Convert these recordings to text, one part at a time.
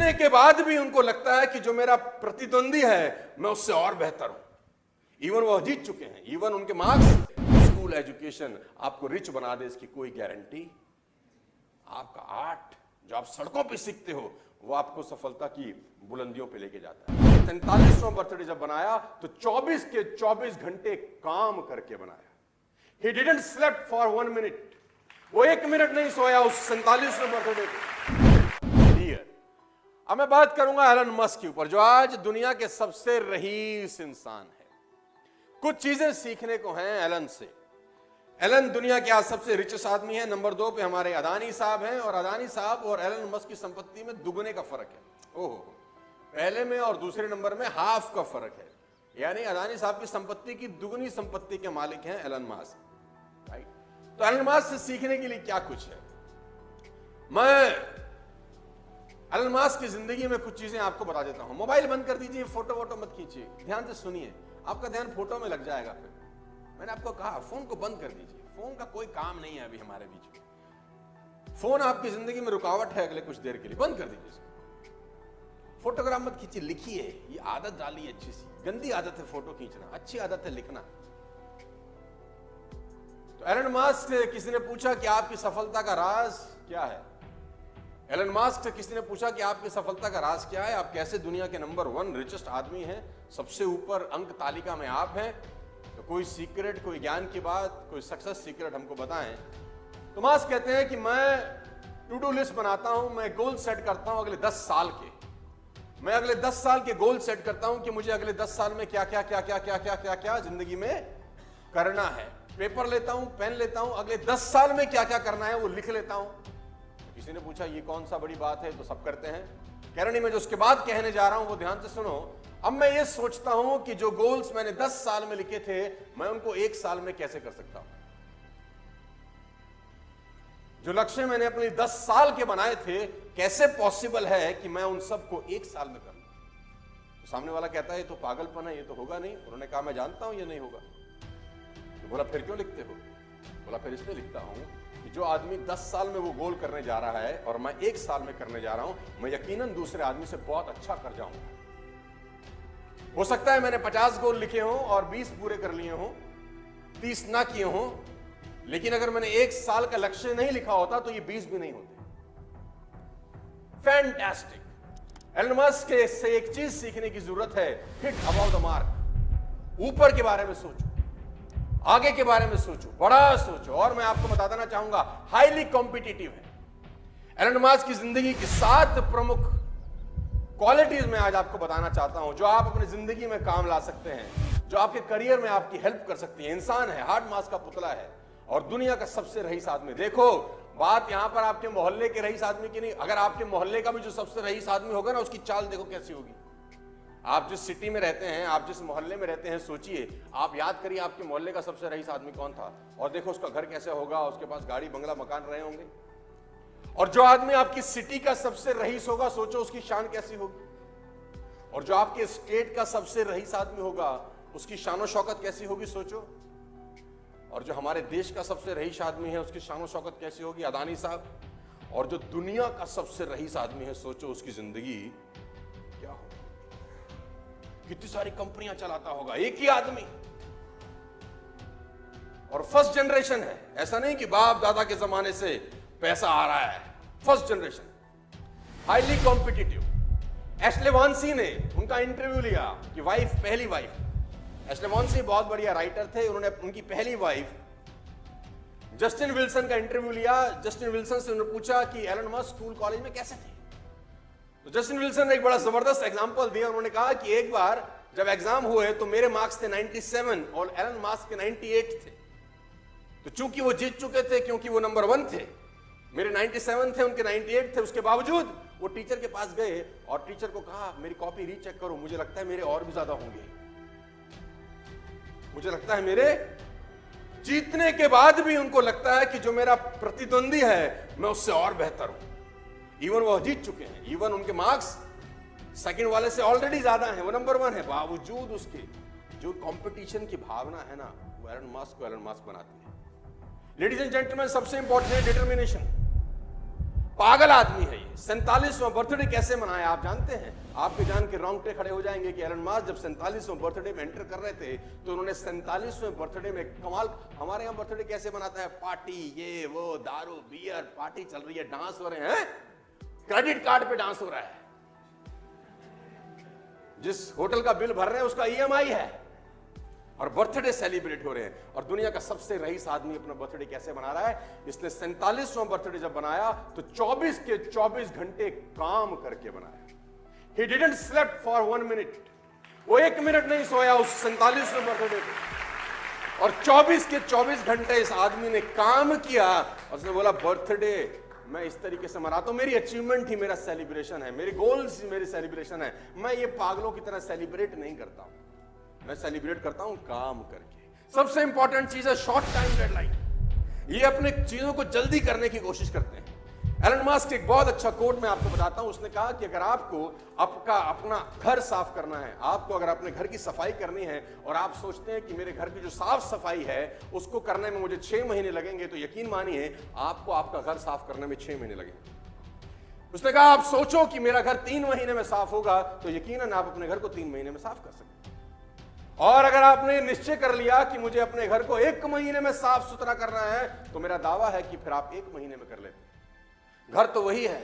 जीतने के बाद भी उनको लगता है कि जो मेरा प्रतिद्वंदी है मैं उससे और बेहतर हूं। इवन वो जीत चुके हैं, इवन उनके मार्क्स, स्कूल एजुकेशन आपको रिच बना दे इसकी कोई गारंटी। आपका आर्ट जो आप सड़कों पे सीखते हो वो आपको सफलता की बुलंदियों पे लेके जाता है। 43वां बर्थडे जब बनाया तो 24 के 24 घंटे काम करके बनाया। He didn't slept for 1 minute. वो 1 मिनट नहीं सोया उस 47वें बर्थडे पे। अब मैं बात करूंगा एलन मस्क के ऊपर, जो आज दुनिया के सबसे रईस इंसान है। कुछ चीजें सीखने को हैं एलन से। एलन दुनिया के आज सबसे रिचेस्ट आदमी है। नंबर 2 पे हमारे अदानी साहब हैं, और अदानी साहब और एलन मस्क की संपत्ति में दुगने का फर्क है। ओहो, पहले में और दूसरे नंबर में हाफ का फर्क है, यानी अदानी साहब की संपत्ति की दुगनी संपत्ति के मालिक हैं एलन मस्क, राइट। तो एलन मस्क से सीखने के लिए क्या कुछ है। मैं एलन मस्क की जिंदगी में कुछ चीजें आपको बता देता हूं। मोबाइल बंद कर दीजिए, फोटो वोटो मत खींचिए, ध्यान से सुनिए, आपका ध्यान फोटो में लग जाएगा। फिर मैंने आपको कहा फोन को बंद कर दीजिए, फोन का कोई काम नहीं है अभी हमारे बीच में। फोन आपकी जिंदगी में रुकावट है अगले कुछ देर के लिए, बंद कर दीजिए इसको। फोटोग्राफ मत खींचिए, लिखिए। ये आदत डालिए अच्छी सी। गंदी आदत है फोटो खींचना, अच्छी आदत है लिखना। तो एलन मस्क से किसी ने पूछा कि आपकी सफलता का राज क्या है। एलन मस्क से किसी ने पूछा कि आपकी सफलता का राज क्या है, आप कैसे दुनिया के नंबर 1 रिचेस्ट आदमी हैं, सबसे ऊपर अंक तालिका में आप हैं। तो कोई सीक्रेट, कोई ज्ञान की बात, कोई सक्सेस सीक्रेट हमको बताएं। तो मस्क कहते हैं कि मैं टू डू लिस्ट बनाता हूं, मैं गोल सेट करता हूं अगले 10 साल के। मैं अगले 10 साल के गोल सेट करता हूं कि मुझे अगले 10 साल में क्या क्या क्या क्या क्या क्या क्या क्या जिंदगी में करना है। पेपर लेता हूं, पेन लेता हूं, अगले 10 साल में क्या क्या करना है वो लिख लेता हूं। किसी ने पूछा ये कौन सा बड़ी बात है, तो सब करते हैं। कह रहे मैं जो उसके बाद कहने जा रहा हूं वो ध्यान से सुनो। अब मैं ये सोचता हूं कि जो गोल्स मैंने 10 साल में लिखे थे मैं उनको 1 साल में कैसे कर सकता हूं। जो लक्ष्य मैंने अपने 10 साल के बनाए थे, कैसे पॉसिबल है कि मैं उन सबको 1 साल में कर लूं। तो सामने वाला कहता है ये तो पागलपन है, ये तो होगा नहीं। उन्होंने कहा मैं जानता हूं ये नहीं होगा। तो बोला फिर क्यों लिखते हो। बोला फिर इसलिए लिखता हूं कि जो आदमी 10 साल में वो गोल करने जा रहा है और मैं 1 साल में करने जा रहा हूं, मैं यकीनन दूसरे आदमी से बहुत अच्छा कर जाऊंगा। हो सकता है मैंने 50 गोल लिखे हों और 20 पूरे कर लिए हों, 30 ना किए हों, लेकिन अगर मैंने 1 साल का लक्ष्य नहीं लिखा होता तो ये 20 भी नहीं होते। फैंटास्टिक। एलन मस्क से एक चीज सीखने की जरूरत है, हिट अबाउट द मार्क। ऊपर के बारे में सोचो, आगे के बारे में सोचो, बड़ा सोचो। और मैं आपको बता देना चाहूंगा हाईली कॉम्पिटिटिव है। एलन मस्क की जिंदगी की 7 प्रमुख क्वालिटीज में आज आपको बताना चाहता हूं, जो आप अपनी जिंदगी में काम ला सकते हैं, जो आपके करियर में आपकी हेल्प कर सकती है। इंसान है, हार्ड मास का पुतला है और दुनिया का सबसे रईस आदमी। देखो बात यहां पर आपके मोहल्ले के रईस आदमी की नहीं, अगर आपके मोहल्ले का भी जो सबसे रईस आदमी होगा ना, उसकी चाल देखो कैसी होगी। आप जिस सिटी में रहते हैं, आप जिस मोहल्ले में रहते हैं, सोचिए, आप याद करिए आपके मोहल्ले का सबसे रईस आदमी कौन था, और देखो उसका घर कैसे होगा, उसके पास गाड़ी बंगला मकान रहे होंगे। और जो आदमी आपकी सिटी का सबसे रईस होगा, सोचो उसकी शान कैसी होगी। और जो आपके स्टेट का सबसे रईस आदमी होगा, उसकी शान शौकत कैसी होगी, सोचो। और जो हमारे देश का सबसे रईस आदमी है, उसकी शान शौकत कैसी होगी, अदानी साहब। और जो दुनिया का सबसे रईस आदमी है, सोचो उसकी जिंदगी क्या होगी, कितनी सारी कंपनियां चलाता होगा एक ही आदमी। और फर्स्ट जनरेशन है, ऐसा नहीं कि बाप दादा के जमाने से पैसा आ रहा है। First generation, highly competitive. Ashley Vance ने उनका इंटरव्यू लिया कि वाइफ, पहली वाइफ, एशले वांसी बहुत बढ़िया राइटर थे, उन्होंने उनकी पहली वाइफ जस्टिन विल्सन का इंटरव्यू लिया। जस्टिन विल्सन से उन्होंने पूछा कि एलन मस्क स्कूल कॉलेज में कैसे थे। तो जस्टिन विल्सन ने एक बड़ा जबरदस्त एग्जांपल दिया। उन्होंने कहा कि एक बार जब एग्जाम हुए तो मेरे मार्क्स थे 97 और एलन मस्क के 98 थे। तो चूंकि वो जीत चुके थे, क्योंकि वो नंबर 1 थे, मेरे 97 थे, उनके 98 थे, उसके बावजूद वो टीचर के पास गए और टीचर को कहा मेरी कॉपी रीचेक करो, मुझे लगता है मेरे और भी ज्यादा होंगे, मुझे लगता है मेरे। जीतने के बाद भी उनको लगता है कि जो मेरा प्रतिद्वंदी है मैं उससे और बेहतर हूं। इवन वो जीत चुके हैं, इवन उनके मार्क्स सेकंड वाले से ऑलरेडी ज्यादा हैं, वो नंबर 1 है, बावजूद उसके जो कंपटीशन की भावना है ना, वो एलन मस्क को एलन मस्क बनाती है। लेडीज एंड जेंटलमैन, सबसे इंपॉर्टेंट है डिटर्मिनेशन। पागल आदमी है ये, 47वां बर्थडे कैसे मनाया आप जानते हैं? आपके जान के रोंगटे खड़े हो जाएंगे कि एलन मास्क जब 47वां बर्थडे में एंटर कर रहे थे तो उन्होंने 47वें बर्थडे में कमाल। हमारे यहां बर्थडे कैसे मनाता है? पार्टी, ये वो, दारू बियर, पार्टी चल रही है, डांस हो रहे हैं, क्रेडिट कार्ड पे डांस हो रहा है, जिस होटल का बिल भर रहे हैं उसका ईएमआई है, और बर्थडे सेलिब्रेट हो रहे हैं। और दुनिया का सबसे रईस आदमी अपना बर्थडे कैसे मना रहा है? इसने 47वां बर्थडे जब बनाया तो 24 के 24 घंटे काम करके बनाया। He didn't slept for 1 minute. वो 1 मिनट नहीं सोया उस 47वें बर्थडे पे, और 24 के 24 घंटे इस आदमी ने काम किया। और उसने बोला बर्थडे मैं इस तरीके से मनाता हूं, मेरी अचीवमेंट ही मेरा सेलिब्रेशन है, मेरे गोल्स ही मेरी सेलिब्रेशन है। मैं ये पागलों की तरह सेलिब्रेट नहीं करता हूं, मैं सेलिब्रेट करता हूं काम करके। सबसे इंपॉर्टेंट चीज है शॉर्ट टाइम डेडलाइन। ये अपने चीजों को जल्दी करने की कोशिश करते हैं। एलन मास्क एक बहुत अच्छा कोट मैं आपको बताता हूं। उसने कहा कि अगर आपको अपना घर साफ करना है, आपको अगर अपने घर की सफाई करनी है, और आप सोचते हैं कि मेरे घर की जो साफ सफाई है उसको करने में मुझे 6 महीने लगेंगे, तो यकीन मानिए आपको आपका घर साफ करने में 6 महीने लगेंगे। उसने कहा आप सोचो कि मेरा घर 3 महीने में साफ होगा, तो यकीनन आप अपने घर को 3 महीने में साफ कर सकते हैं। और अगर आपने निश्चय कर लिया कि मुझे अपने घर को 1 महीने में साफ सुथरा करना है, तो मेरा दावा है कि फिर आप 1 महीने में कर लेते हैं। घर तो वही है,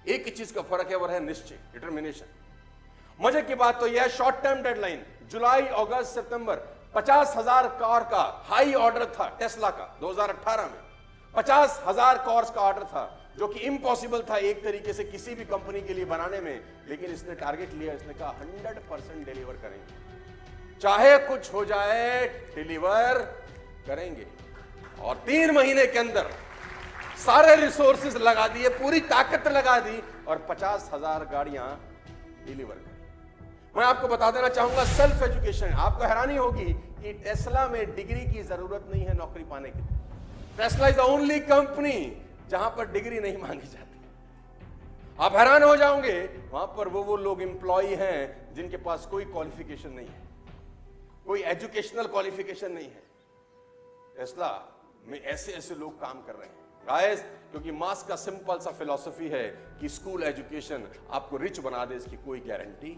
एक ही चीज का फर्क है, वो है निश्चय, डिटर्मिनेशन। मजे की बात तो यह है शॉर्ट टर्म डेडलाइन जुलाई, अगस्त, सितंबर 50,000 कार का हाई ऑर्डर था टेस्ला का 2018 में। 50,000 कार्स का ऑर्डर था, जो कि इम्पॉसिबल था एक तरीके से किसी भी कंपनी के लिए बनाने में, लेकिन इसने टारगेट लिया, इसने कहा 100% डिलीवर करेंगे, चाहे कुछ हो जाए डिलीवर करेंगे। और 3 महीने के अंदर सारे रिसोर्सेज लगा दिए, पूरी ताकत लगा दी, और 50,000 गाड़ियां डिलीवर कर। मैं आपको बता देना चाहूंगा सेल्फ एजुकेशन। आपको हैरानी होगी कि टेस्ला में डिग्री की जरूरत नहीं है नौकरी पाने के लिए। Tesla is the only company जहां पर डिग्री नहीं मांगी जाती। आप हैरान हो जाओगे, वहां पर वो लोग एम्प्लॉय हैं जिनके पास कोई क्वालिफिकेशन नहीं है, कोई एजुकेशनल क्वालिफिकेशन नहीं है। टेस्ला में ऐसे ऐसे लोग काम कर रहे हैं गाइस, क्योंकि मास्क का सिंपल सा फिलॉसफी है कि स्कूल एजुकेशन आपको रिच बना दे, इसकी कोई गारंटी।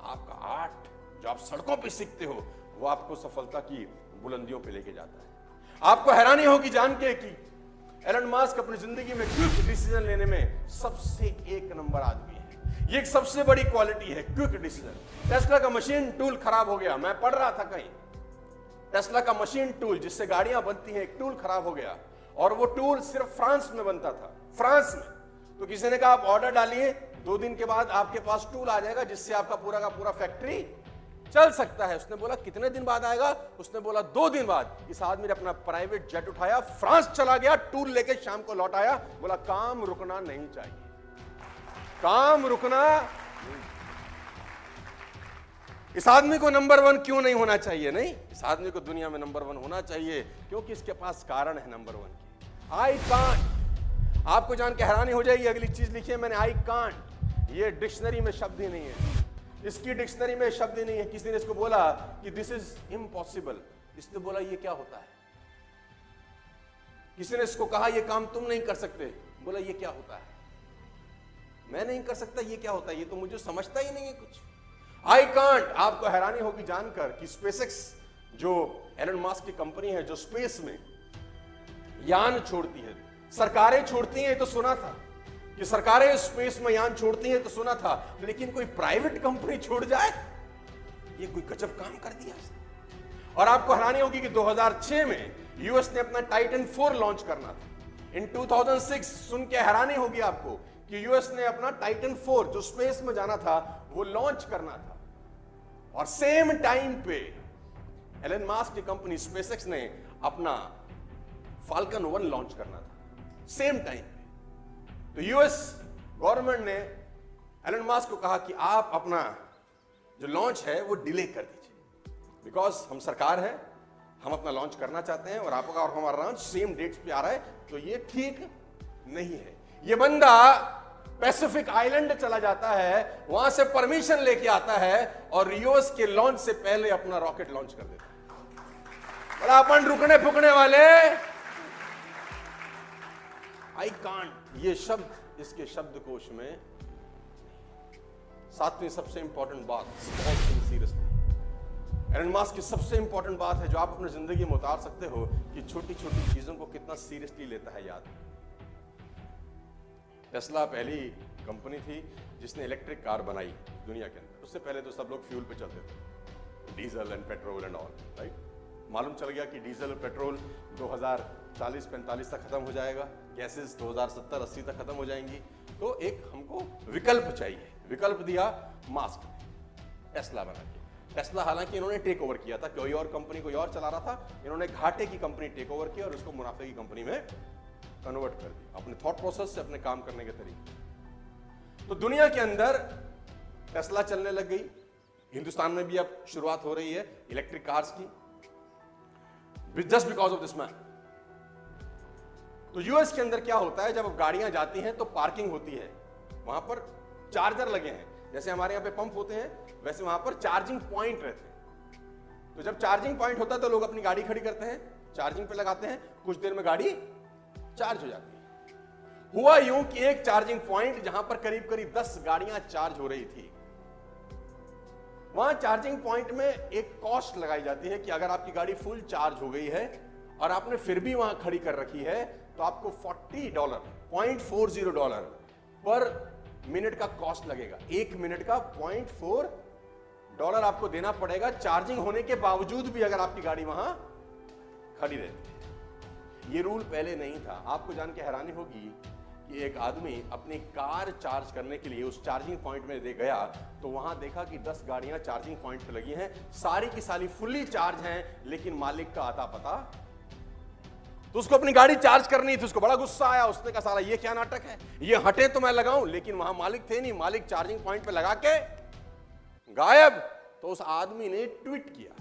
आपका आर्ट जो आप सड़कों पे सीखते हो वो आपको सफलता की बुलंदियों पे लेके जाता है। आपको हैरानी होगी जान के कि एलन मास्क अपनी जिंदगी में क्विक डिसीजन लेने में सबसे 1 नंबर आदमी है। ये एक सबसे बड़ी क्वालिटी है, क्विक डिसीजन। टेस्ला का मशीन टूल खराब हो गया, मैं पढ़ रहा था कहीं, टेस्ला का मशीन टूल जिससे गाड़ियां बनती हैं, एक टूल खराब हो गया, और वो टूल सिर्फ फ्रांस में बनता था, फ्रांस में। तो किसी ने कहा आप ऑर्डर डालिए, 2 दिन के बाद आपके पास टूल आ जाएगा जिससे आपका पूरा का पूरा फैक्ट्री चल सकता है। उसने बोला कितने दिन बाद आएगा? उसने बोला 2 दिन बाद। इस आदमी ने अपना प्राइवेट जेट उठाया, फ्रांस चला गया, टूल लेके शाम को लौट आया, बोला काम रुकना नहीं चाहिए, काम रुकना। इस आदमी को नंबर 1 क्यों नहीं होना चाहिए? नहीं, इस आदमी को दुनिया में नंबर 1 होना चाहिए क्योंकि इसके पास कारण है नंबर 1 की। I can't. आपको जान के हैरानी हो जाएगी, अगली चीज लिखिए मैंने, आई कांट। ये डिक्शनरी में शब्द ही नहीं है, इसकी डिक्शनरी में शब्द ही नहीं है। किसी ने इसको बोला कि दिस इज इम्पॉसिबल, इसने बोला ये क्या होता है। किसी ने इसको कहा ये काम तुम नहीं कर सकते, बोला ये क्या होता है, मैं नहीं कर सकता, ये क्या होता है, ये तो मुझे समझता ही नहीं है कुछ। I can't. आपको हैरानी होगी जानकर कि स्पेसएक्स जो एलन मास्क की कंपनी है, जो स्पेस में यान छोड़ती है, सरकारें छोड़ती हैं तो सुना था कि सरकारें स्पेस में यान छोड़ती हैं तो सुना था, लेकिन कोई प्राइवेट कंपनी छोड़ जाए, ये कोई गजब काम कर दिया इसने। और आपको हैरानी होगी कि 2006 में यूएस ने अपना टाइटन 4 लॉन्च करना था। इन 2006 सुन के हैरानी होगी आपको कि यूएस ने अपना टाइटन 4 जो स्पेस में जाना था वो लॉन्च करना था, और सेम टाइम पे एलन मास्क की कंपनी स्पेसएक्स ने अपना फाल्कन 1 लॉन्च करना था, सेम टाइम पे। तो यूएस गवर्नमेंट ने एलन मास्क को कहा कि आप अपना जो लॉन्च है वो डिले कर दीजिए, बिकॉज हम सरकार है, हम अपना लॉन्च करना चाहते हैं और आपका और हमारा लॉन्च सेम डेट्स पे आ रहा है, तो ये ठीक नहीं है। ये बंदा पैसिफिक आइलैंड चला जाता है, वहां से परमिशन लेके आता है और यूएस के लॉन्च से पहले अपना रॉकेट लॉन्च कर देता है। बड़ा अपन रुकने फुकने वाले। आई कांट, ये शब्द इसके शब्दकोश में। सातवीं सबसे इंपॉर्टेंट बात, बहुत सीरियसली, एलन मस्क की सबसे इंपॉर्टेंट बात है जो आप अपनी जिंदगी में उतार सकते हो कि छोटी छोटी चीजों को कितना सीरियसली लेता है याद। टेस्ला पहली कंपनी थी जिसने इलेक्ट्रिक कार बनाई दुनिया के अंदर। उससे पहले तो सब लोग फ्यूल पे चलते थे, diesel and petrol and all, right. मालूम चल गया कि डीजल और पेट्रोल 2040-45 तक खत्म हो जाएगा, गैसेस 2070-80 तक खत्म हो जाएंगी। तो एक हमको विकल्प चाहिए। विकल्प दिया मास्क ने, टेस्ला बना के। टेस्ला हालांकि इन्होंने टेक ओवर किया था, कोई और कंपनी कोई और चला रहा था, इन्होंने घाटे की कंपनी टेक ओवर किया और उसको मुनाफे की कंपनी में कन्वर्ट कर दिया, अपने थॉट प्रोसेस से, अपने काम करने के तरीके। तो दुनिया के अंदर टेस्ला चलने लग गई। हिंदुस्तान में भी अब शुरुआत हो रही है इलेक्ट्रिक कार्स की, just because of this man. तो यूएस के अंदर क्या होता है, जब गाड़ियां जाती हैं तो पार्किंग होती है, वहां पर चार्जर लगे हैं। जैसे हमारे यहां पे पंप होते हैं, वैसे वहां पर चार्जिंग पॉइंट रहते हैं। तो जब चार्जिंग पॉइंट होता है तो लोग अपनी गाड़ी खड़ी करते हैं, चार्जिंग पे लगाते हैं, कुछ देर में गाड़ी चार्ज हो जाती है। हुआ यूं कि एक चार्जिंग पॉइंट जहां पर करीब करीब 10 गाड़ियां चार्ज हो रही थी, वहां चार्जिंग पॉइंट में एक कॉस्ट लगाई जाती है कि अगर आपकी गाड़ी फुल चार्ज हो गई है और आपने फिर भी वहां खड़ी कर रखी है तो आपको $40 पर मिनट का कॉस्ट लगेगा। 1 मिनट का $0.4 आपको देना पड़ेगा, चार्जिंग होने के बावजूद भी अगर आपकी गाड़ी वहां खड़ी रहती है। ये रूल पहले नहीं था। आपको जान के हैरानी होगी कि एक आदमी अपनी कार चार्ज करने के लिए उस चार्जिंग पॉइंट में दे गया तो वहां देखा कि 10 गाड़ियां चार्जिंग पॉइंट पे लगी हैं, सारी की सारी फुल्ली चार्ज हैं, लेकिन मालिक का आता पता। तो उसको अपनी गाड़ी चार्ज करनी थी, उसको बड़ा गुस्सा आया। उसने कहा साला ये क्या नाटक है, ये हटे तो मैं लगाऊं, लेकिन वहां मालिक थे नहीं, मालिक चार्जिंग पॉइंट पे लगा के गायब। तो उस आदमी ने ट्वीट किया,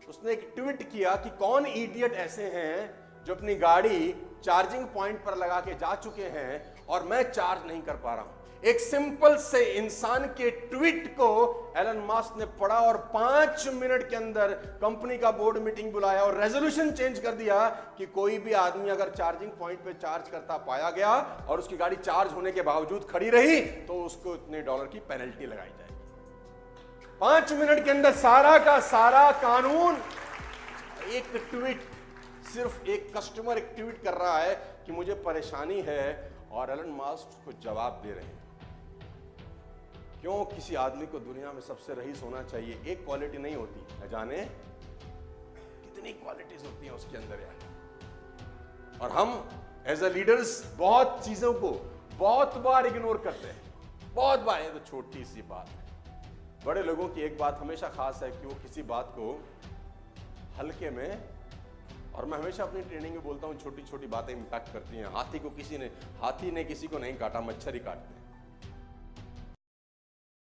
उसने एक ट्वीट किया कि कौन इडियट ऐसे हैं जो अपनी गाड़ी चार्जिंग पॉइंट पर लगा के जा चुके हैं और मैं चार्ज नहीं कर पा रहा हूं। एक सिंपल से इंसान के ट्वीट को एलन मस्क ने पढ़ा और 5 मिनट के अंदर कंपनी का बोर्ड मीटिंग बुलाया और रेजोल्यूशन चेंज कर दिया कि कोई भी आदमी अगर चार्जिंग पॉइंट पे चार्ज करता पाया गया और उसकी गाड़ी चार्ज होने के बावजूद खड़ी रही तो उसको इतने डॉलर की पेनल्टी लगाई जाएगी। 5 मिनट के अंदर सारा का सारा कानून। एक ट्वीट, सिर्फ एक कस्टमर एक ट्वीट कर रहा है कि मुझे परेशानी है और एलन मस्क को जवाब दे रहे हैं। क्यों किसी आदमी को दुनिया में सबसे रईस होना चाहिए? एक क्वालिटी नहीं होती, न जाने कितनी क्वालिटीज होती हैं उसके अंदर यार। और हम एज अ लीडर्स बहुत चीजों को बहुत बार इग्नोर करते हैं, बहुत बार। ये तो छोटी सी बात है। बड़े लोगों की एक बात हमेशा खास है कि वो किसी बात को हल्के में, और मैं हमेशा अपनी ट्रेनिंग में बोलता हूं छोटी छोटी बातें इंपैक्ट करती हैं। हाथी ने किसी को नहीं काटा, मच्छर ही काटते हैं।